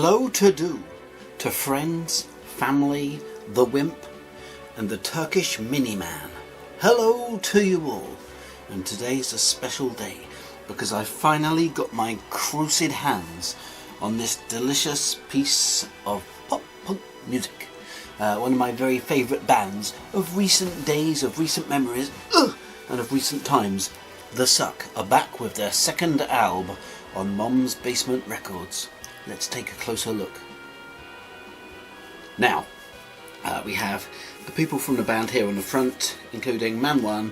Hello to do to friends, family, the wimp and the Turkish mini-man. Hello to you all, and today's a special day because I finally got my crucid hands on this delicious piece of pop punk music. One of my very favourite bands of recent days, of recent memories, and of recent times. The Suck are back with their second album on Mom's Basement Records. Let's take a closer look. Now, we have the people from the band here on the front, including Man 1,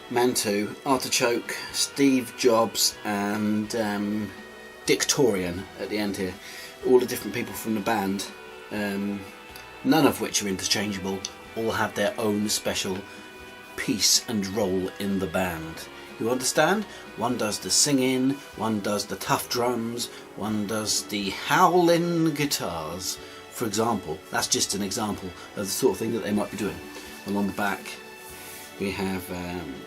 Man 2, Artichoke, Steve Jobs and Dictorian at the end here. All the different people from the band, none of which are interchangeable, all have their own special piece and role in the band. You understand? One does the singing, one does the tough drums, one does the howling guitars, for example. That's just an example of the sort of thing that they might be doing. Along the back we have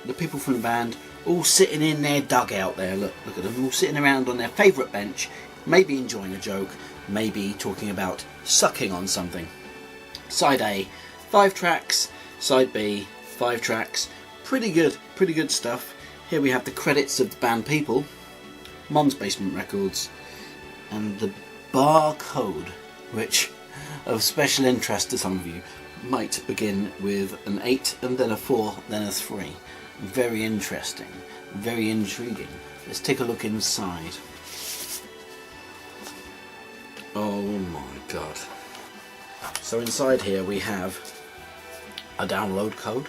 the people from the band all sitting in their dugout there. Look at them, all sitting around on their favourite bench, maybe enjoying a joke, maybe talking about sucking on something. Side A, 5 tracks. Side B, 5 tracks. Pretty good stuff. Here we have the credits of the band people, Mom's Basement Records, and the barcode, which of special interest to some of you, might begin with an 8 and then a 4, then a 3. Very interesting, very intriguing. Let's take a look inside. Oh my god. So inside here we have a download code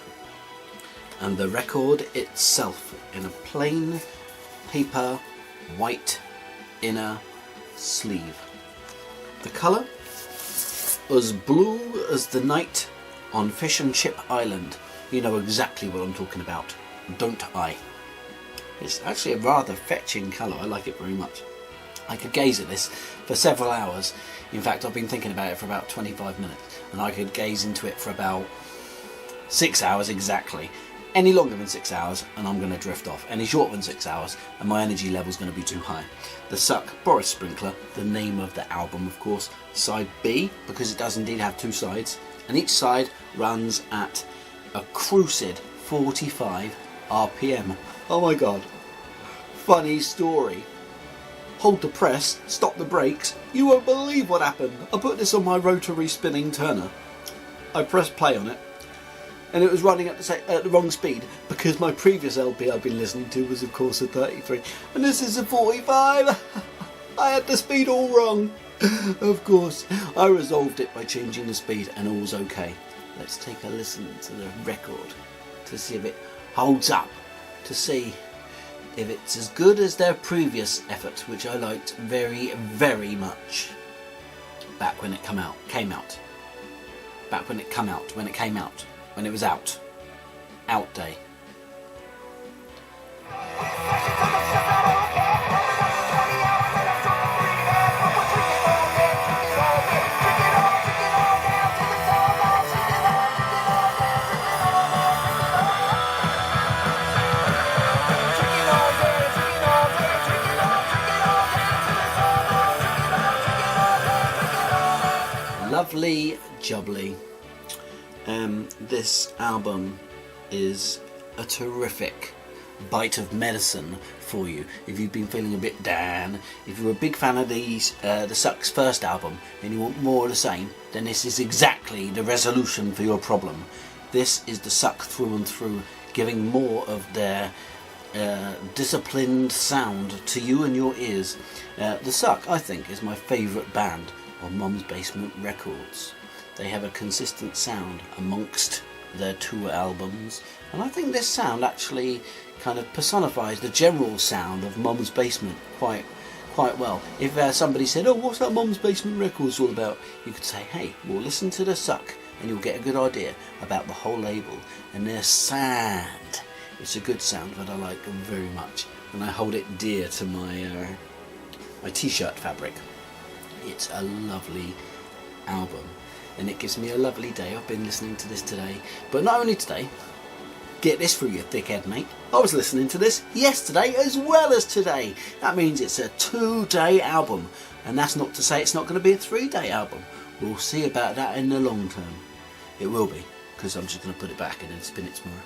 and the record itself in a plain paper white inner sleeve. The colour as blue as the night on Fish and Chip Island. You know exactly what I'm talking about, don't I? It's actually a rather fetching colour. I like it very much. I could gaze at this for several hours. In fact, I've been thinking about it for about 25 minutes, and I could gaze into it for about 6 hours exactly. Any longer than 6 hours and I'm going to drift off. Any shorter than 6 hours and my energy level is going to be too high. The Suck, Boris Sprinkler, the name of the album of course. Side B, because it does indeed have 2 sides, and each side runs at a crucid 45 RPM. Oh my god. Funny story. Hold the press, stop the brakes. You won't believe what happened. I put this on my rotary spinning turner. I pressed play on it, and it was running at the wrong speed because my previous LP I've been listening to was of course a 33 and this is a 45. I had the speed all wrong. Of course, I resolved it by changing the speed and all's okay. Let's take a listen to the record to see if it holds up, to see if it's as good as their previous effort, which I liked very, very much back when it came out. Back when it came out, when it was out day. Lovely jubbly. This album is a terrific bite of medicine for you if you've been feeling a bit down. If you're a big fan of the Suck's first album and you want more of the same, then this is exactly the resolution for your problem. This is the Suck through and through, giving more of their disciplined sound to you and your ears. The Suck, I think, is my favourite band on Mom's Basement Records. They have a consistent sound amongst their 2 albums, and I think this sound actually kind of personifies the general sound of Mom's Basement quite well. If somebody said, "Oh, what's that Mom's Basement Records all about?" you could say, "Hey, well, listen to the Suck and you'll get a good idea about the whole label and their sound." It's a good sound that I like very much, and I hold it dear to my t-shirt fabric. It's a lovely album and it gives me a lovely day. I've been listening to this today, but not only today, Get this through your thick head, mate. I was listening to this yesterday as well as today. That means it's a 2-day album. And that's not to say it's not going to be a 3-day album. We'll see about that in the long term. It will be, because I'm just going to put it back and then spin it tomorrow.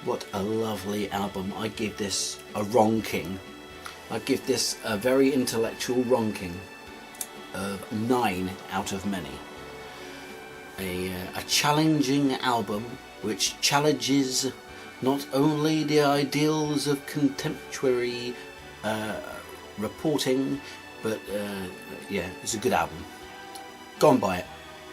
What a lovely album. I give this a ronking. I give this a very intellectual ronking of 9 out of many. A challenging album which challenges not only the ideals of contemporary reporting, but yeah, it's a good album. Go and buy it.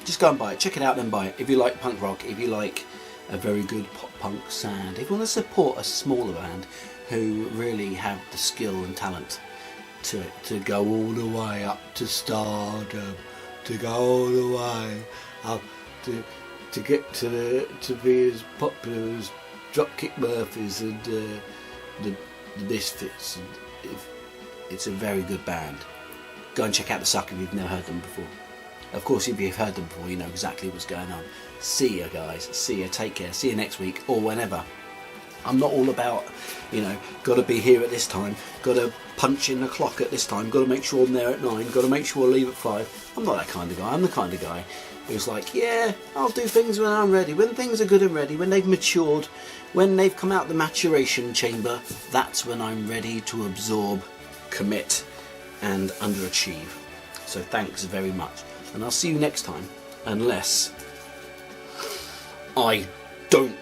Just go and buy it. Check it out, then buy it. If you like punk rock, if you like a very good pop punk sound, if you want to support a smaller band who really have the skill and talent to go all the way up to stardom, to go all the way up to get to be as popular as Dropkick Murphys and the Misfits. And it's a very good band. Go and check out the Suck if you've never heard them before. Of course, if you've heard them before, you know exactly what's going on. See ya, guys. See ya. Take care. See you next week or whenever. I'm not all about, you know, got to be here at this time, got to punch in the clock at this time, got to make sure I'm there at 9, got to make sure I leave at 5. I'm not that kind of guy. I'm the kind of guy who's like, yeah, I'll do things when I'm ready. When things are good and ready, when they've matured, when they've come out the maturation chamber, that's when I'm ready to absorb, commit and underachieve. So thanks very much. And I'll see you next time, unless I don't.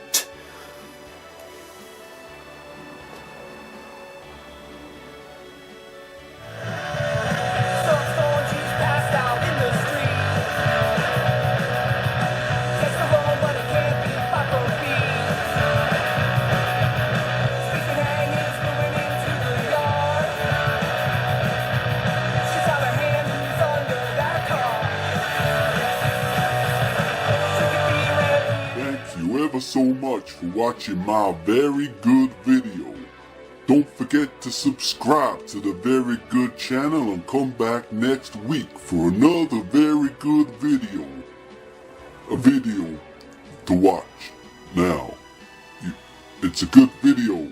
So much for watching my very good video. Don't forget to subscribe to the Very Good channel and come back next week for another very good video. A video to watch. Now, it's a good video.